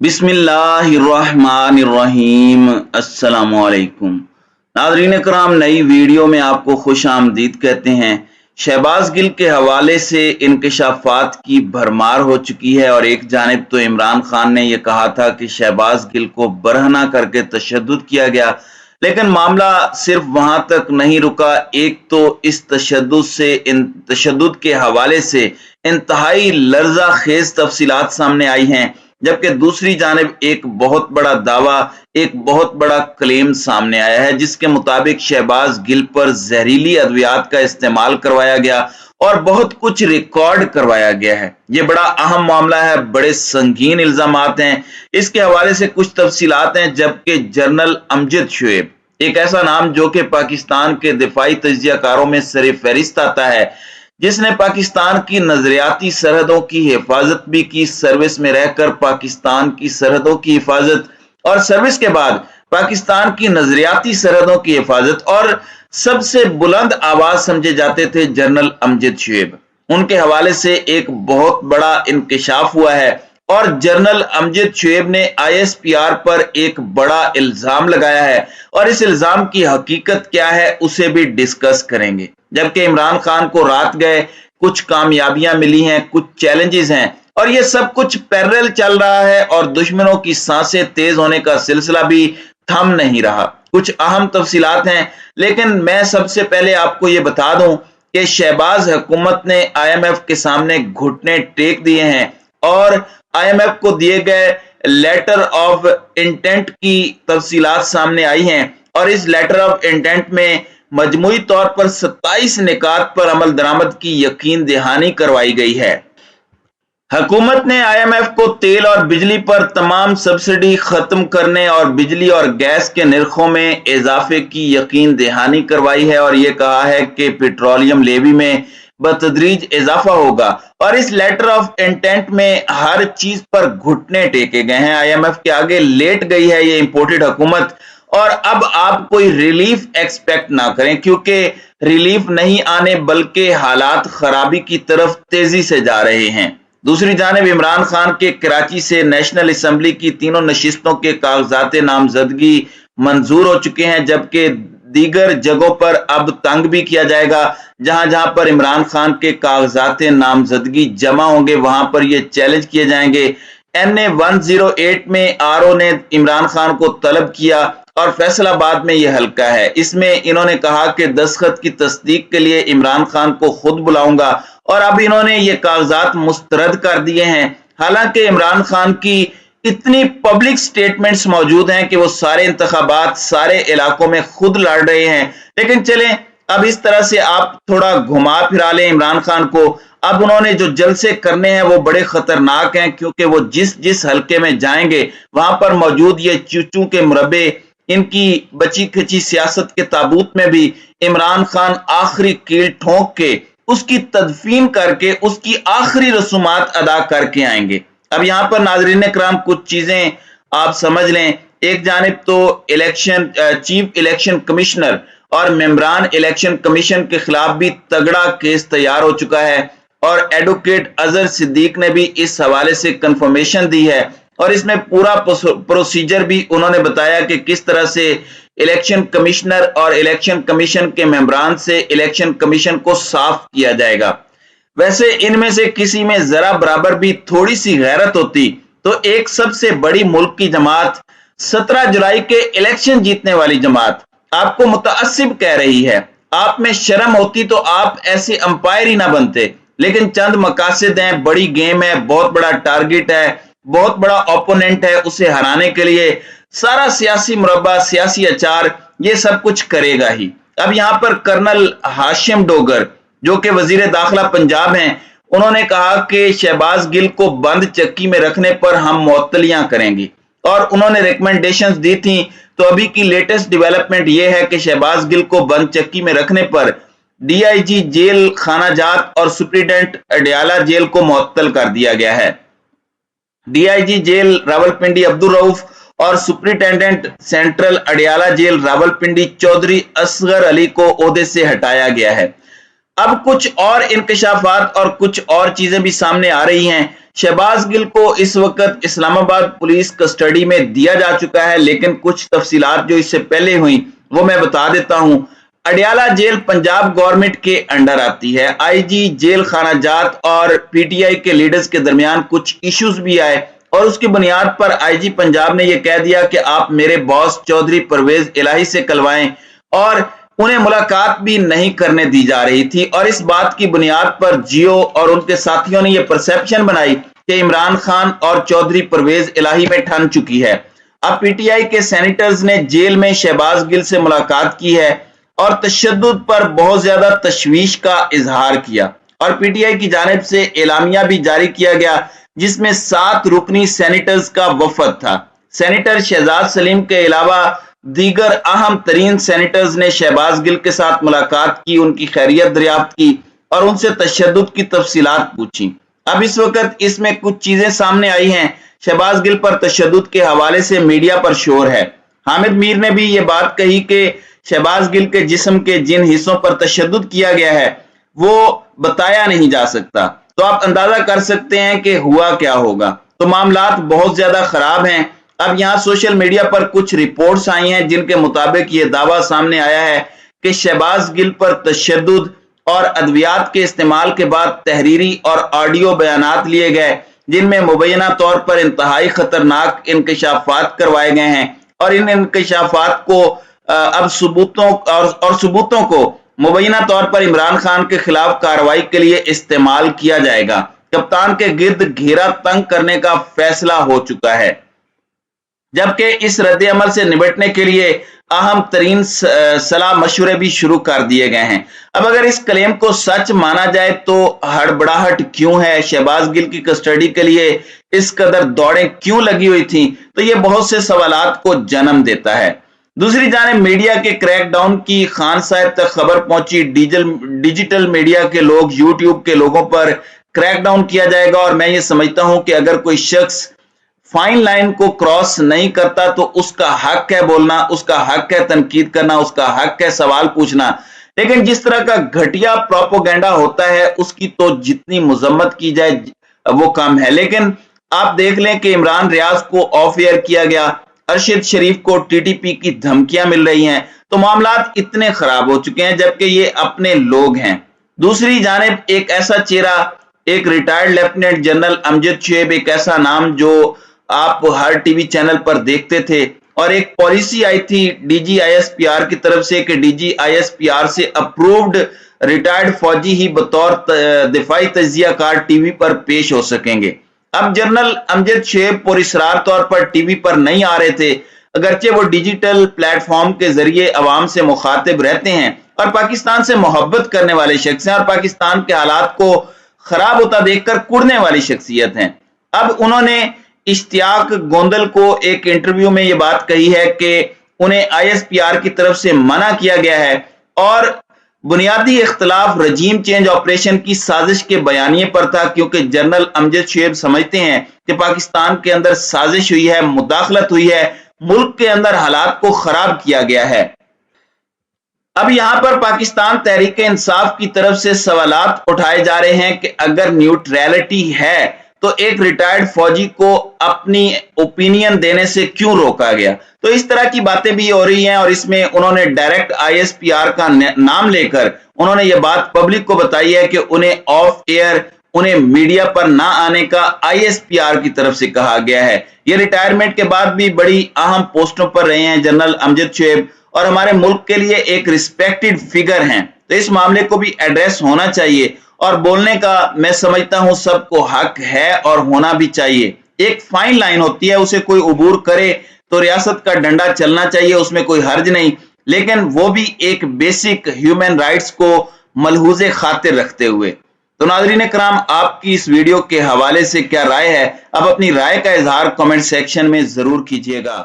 बिस्मिल्लाहिर्रहमानिर्रहीम। अस्सलाम वालेकुम। नाज़रीन कराम, नई वीडियो में आपको खुश आमदीद कहते हैं। शहबाज गिल के हवाले से इंकशाफात की भरमार हो चुकी है और एक जानिब तो इमरान खान ने यह कहा था कि शहबाज गिल को बरहना करके तशद्दुद किया गया, लेकिन मामला सिर्फ वहां तक नहीं रुका। एक तो इस तशद्दुद के हवाले से इंतहाई लर्जा खेज तफसीलात सामने आई हैं, जबकि दूसरी जानिब एक बहुत बड़ा दावा, एक बहुत बड़ा क्लेम सामने आया है, जिसके मुताबिक शहबाज गिल पर जहरीली अद्वियात का इस्तेमाल करवाया गया और बहुत कुछ रिकॉर्ड करवाया गया है। ये बड़ा अहम मामला है, बड़े संगीन इल्जामात हैं। इसके हवाले से कुछ तफसीलात हैं। जबकि जनरल अमजद शुएब, एक ऐसा नाम जो कि पाकिस्तान के दिफाई तज्जियाकारों में सरे फहरिस्त आता है, जिसने पाकिस्तान की नजरियाती सरहदों की हिफाजत भी की, सर्विस में रहकर पाकिस्तान की सरहदों की हिफाजत और सर्विस के बाद पाकिस्तान की नजरियाती सरहदों की हिफाजत, और सबसे बुलंद आवाज समझे जाते थे जनरल अमजद शुएब। उनके हवाले से एक बहुत बड़ा इंकशाफ हुआ है और जनरल अमजद शुएब ने आईएसपीआर पर एक बड़ा इल्जाम लगाया है और इस इल्जाम की हकीकत क्या है उसे भी डिस्कस करेंगे। जबकि इमरान खान को रात गए, कुछ कामयाबियां मिली हैं, कुछ चैलेंजेस हैं और ये सब कुछ पैरेलल चल रहा है और दुश्मनों की सांसें तेज होने का सिलसिला भी थम नहीं रहा। कुछ अहम तफसीलात हैं, लेकिन मैं सबसे पहले आपको ये बता दूं कि शहबाज हुकूमत ने आईएमएफ के सामने घुटने टेक दिए हैं और आईएमएफ को दिए गए लेटर ऑफ इंटेंट की तफसीलात सामने आई हैं और इस लेटर ऑफ इंटेंट में मजमूई तौर पर 27 निकात पर अमल दरामद की यकीन दहानी करवाई गई है। हुकूमत ने आईएमएफ को तेल और बिजली पर तमाम सब्सिडी खत्म करने और बिजली और गैस के निर्खों में इजाफे की यकीन दहानी करवाई है और यह कहा है कि पेट्रोलियम लेवी में बतदरीज इजाफा होगा और इस लेटर ऑफ इंटेंट में हर चीज पर घुटने टेके गए हैं। आईएमएफ के आगे लेट गई है ये इंपोर्टेड हुकूमत और अब आप कोई रिलीफ एक्सपेक्ट ना करें, क्योंकि रिलीफ नहीं आने बल्कि हालात खराबी की तरफ तेजी से जा रहे हैं। दूसरी जानिब इमरान खान के कराची से नेशनल असेंबली की तीनों नशिस्तों के कागजात नामजदगी मंजूर हो चुके हैं, जबकि दीगर जगहों पर अब तंग भी किया जाएगा। जहां जहां पर इमरान खान के कागजात नामजदगी जमा होंगे वहां पर ये चैलेंज किए जाएंगे। NA 108 में आरओ ने इमरान खान को तलब किया और फैसलाबाद में यह हल्का है। इसमें इन्होंने कहा कि दस्तखत की तस्दीक के लिए इमरान खान को खुद बुलाऊंगा और अब इन्होंने ये कागजात मुस्तरद कर दिए हैं। हालांकि इमरान खान की इतनी पब्लिक स्टेटमेंट्स मौजूद हैं कि वो सारे इंतखाबात सारे इलाकों में खुद लड़ रहे हैं, लेकिन चलें अब इस तरह से आप थोड़ा घुमा फिरा लें इमरान खान को। अब उन्होंने जो जलसे करने हैं वो बड़े खतरनाक हैं, क्योंकि वो जिस जिस हल्के में जाएंगे वहां पर मौजूद ये चूचू के मुरब्बे, इनकी बची खची सियासत के ताबूत में भी इमरान खान आखिरी कील ठोंक के उसकी तदफीन करके उसकी आखिरी रसूमात अदा करके आएंगे। अब यहाँ पर नाजरीन कराम कुछ चीजें आप समझ लें। एक जानिब तो इलेक्शन चीफ इलेक्शन कमिश्नर और मेंबरान इलेक्शन कमीशन के खिलाफ भी तगड़ा केस तैयार हो चुका है और एडवोकेट अजहर सिद्दीक ने भी इस हवाले से कंफर्मेशन दी है और इसमें पूरा प्रोसीजर भी उन्होंने बताया कि किस तरह से इलेक्शन कमिश्नर और इलेक्शन कमीशन के मेंबरान से इलेक्शन कमीशन को साफ किया जाएगा। वैसे इनमें से किसी में जरा बराबर भी थोड़ी सी गैरत होती तो एक सबसे बड़ी मुल्क की जमात, 17 जुलाई के इलेक्शन जीतने वाली जमात आपको मुतअस्सिब कह रही है, आप में शर्म होती तो आप ऐसे अंपायर ही ना बनते। लेकिन चंद मकासद हैं, बड़ी गेम है, बहुत बड़ा टारगेट है, बहुत बड़ा ओपोनेंट है, उसे हराने के लिए सारा सियासी मुरब्बा, सियासी अचार ये सब कुछ करेगा ही। अब यहाँ पर कर्नल हाशिम डोगर जो कि वजीर दाखिला पंजाब हैं, उन्होंने कहा कि शहबाज गिल को बंद चक्की में रखने पर हम मुअत्तलियां करेंगे और उन्होंने रिकमेंडेशंस दी थी। तो अभी की लेटेस्ट डेवलपमेंट यह है कि शहबाज गिल को बंद चक्की में रखने पर डीआईजी जेल खानाजात और सुप्रीडेंट अडियाला जेल को मुअत्तल कर दिया गया है। डीआईजी जेल रावलपिंडी अब्दुल रऊफ और superintendent central Adiala jail Rawalpindi Chaudhry Asghar Ali को ओहदे से हटाया गया है। अब कुछ और इंकशाफात और कुछ और चीजें भी सामने आ रही हैं शहबाज गिल को इस वक्त इस्लामाबाद पुलिस कस्टडी में दिया जा चुका है, लेकिन कुछ तफसीलात जो इससे पहले हुई वो मैं बता देता हूं। अडियाला जेल पंजाब गवर्नमेंट के अंडर आती है। आईजी जेल खाना जात और पीटीआई के लीडर्स के दरमियान कुछ इश्यूज भी आए और उसकी बुनियाद पर आईजी पंजाब ने यह कह दिया कि आप मेरे बॉस चौधरी परवेज इलाही से कलवाएं, और उन्हें मुलाकात भी नहीं करने दी जा रही थी। और इस बात की बुनियाद पर जियो और उनके साथियों ने यह परसेप्शन बनाई कि इमरान खान और चौधरी परवेज इलाही में ठन चुकी है। अब पीटीआई के सेनेटर्स ने जेल में शहबाज गिल से मुलाकात की है और तशद्दुद पर बहुत ज्यादा तशवीश का इजहार किया, और पीटीआई की जानिब से एलामिया भी जारी किया गया जिसमें 7 रुकनी सेनेटर्स का वफद था। सेनेटर शहजाद सलीम के अलावा दीगर अहम तरीन सेनेटर्स ने शहबाज गिल के साथ मुलाकात की, उनकी खैरियत दरियाफ्त की और उनसे तशद्दुद की तफसीलात पूछी। अब इस वक्त इसमें कुछ चीजें सामने आई हैं। शहबाज गिल पर तशद्दुद के हवाले से मीडिया पर शोर है। हामिद मीर ने भी ये बात कही कि शहबाज गिल के जिस्म के जिन हिस्सों पर तशद्दुद किया गया है वो बताया नहीं जा सकता। तो आप अंदाजा कर सकते हैं कि हुआ क्या होगा। तो मामलात बहुत ज्यादा खराब हैं। अब यहाँ सोशल मीडिया पर कुछ रिपोर्ट्स आई हैं जिनके मुताबिक ये दावा सामने आया है कि शहबाज गिल पर तशद्दुद और अद्वियात के इस्तेमाल के बाद तहरीरी और ऑडियो बयानात लिए गए जिनमें मुबैना तौर पर इंतहाई खतरनाक इंकशाफात करवाए गए हैं, और इन इंकशाफात को अब सबूतों को मुबैना तौर पर इमरान खान के खिलाफ कार्रवाई के लिए इस्तेमाल किया जाएगा। कप्तान के गिर्द घेरा तंग करने का फैसला हो चुका है, जबकि इस रद्द अमल से निपटने के लिए अहम तरीन सलाह मशवरे भी शुरू कर दिए गए हैं। अब अगर इस क्लेम को सच माना जाए तो हड़बड़ाहट क्यों है, शहबाज गिल की कस्टडी के लिए इस कदर दौड़ें क्यों लगी हुई थी, तो ये बहुत से सवालात को जन्म देता है। दूसरी जानिब मीडिया के क्रैकडाउन की खान साहब तक खबर पहुंची। डिजिटल मीडिया के लोग, यूट्यूब के लोगों पर क्रैकडाउन किया जाएगा, और मैं ये समझता हूं कि अगर कोई शख्स फाइन लाइन को क्रॉस नहीं करता तो उसका हक है बोलना, उसका हक है तनकीद करना, उसका हक है सवाल पूछना। लेकिन जिस तरह का घटिया प्रोपोगेंडा होता है उसकी तो जितनी मजम्मत की जाए वो कम है। लेकिन आप देख लें कि इमरान रियाज को ऑफ एयर किया गया, अरशद शरीफ को टीटीपी की धमकियां मिल रही हैं, तो मामलात इतने खराब हो चुके हैं जबकि ये अपने लोग हैं। दूसरी जानिब एक ऐसा चेहरा, एक retired lieutenant general Amjad Shoaib, एक ऐसा नाम जो आप हर टीवी चैनल पर देखते थे, और एक पॉलिसी आई थी डीजीआईएसपीआर की तरफ से कि डीजीआईएसपीआर से अप्रूव्ड रिटायर्ड फौजी ही बतौर दिफाई तज्जियाकार टीवी पर पेश हो सकेंगे। अब जनरल अमजद शुएब पुरस्रार तौर पर टीवी पर नहीं आ रहे थे, अगरचे वो डिजिटल प्लेटफॉर्म के जरिए अवाम से मुखातिब रहते हैं और पाकिस्तान से मोहब्बत करने वाले शख्स हैं और पाकिस्तान के हालात को खराब होता देखकर कुड़ने वाली शख्सियत हैं। अब उन्होंने इश्तियाक गोंदल को एक इंटरव्यू में ये बात कही है कि उन्हें आईएसपीआर की तरफ से मना किया गया है और बुनियादी इख्तलाफ रजीम चेंज ऑपरेशन की साजिश के बयानिए पर था, क्योंकि जनरल अमजद शुएब समझते हैं कि पाकिस्तान के अंदर साजिश हुई है, मुदाखलत हुई है, मुल्क के अंदर हालात को खराब किया गया है। अब यहां पर पाकिस्तान तहरीक इंसाफ की तरफ से सवालात उठाए जा रहे हैं कि अगर न्यूट्रलिटी है तो एक रिटायर्ड फौजी को अपनी ओपिनियन देने से क्यों रोका गया। तो इस तरह की बातें भी हो रही हैं और इसमें उन्होंने डायरेक्ट आईएसपीआर का नाम लेकर उन्होंने ये बात पब्लिक को बताई है कि उन्हें ऑफ एयर, उन्हें मीडिया पर ना आने का आईएसपीआर की तरफ से कहा गया है। ये रिटायरमेंट के बाद भी बड़ी अहम पोस्टों पर रहे हैं जनरल अमजद शुएब और हमारे मुल्क के लिए एक रिस्पेक्टेड फिगर हैं, तो इस मामले को भी एड्रेस होना चाहिए और बोलने का मैं समझता हूं सबको हक है और होना भी चाहिए। एक फाइन लाइन होती है, उसे कोई उबूर करे तो रियासत का डंडा चलना चाहिए, उसमें कोई हर्ज नहीं, लेकिन वो भी एक बेसिक ह्यूमन राइट्स को मलहूज़े खातिर रखते हुए। तो नाज़रीन कराम, आपकी इस वीडियो के हवाले से क्या राय है? अब अपनी राय का इजहार कमेंट सेक्शन में जरूर कीजिएगा।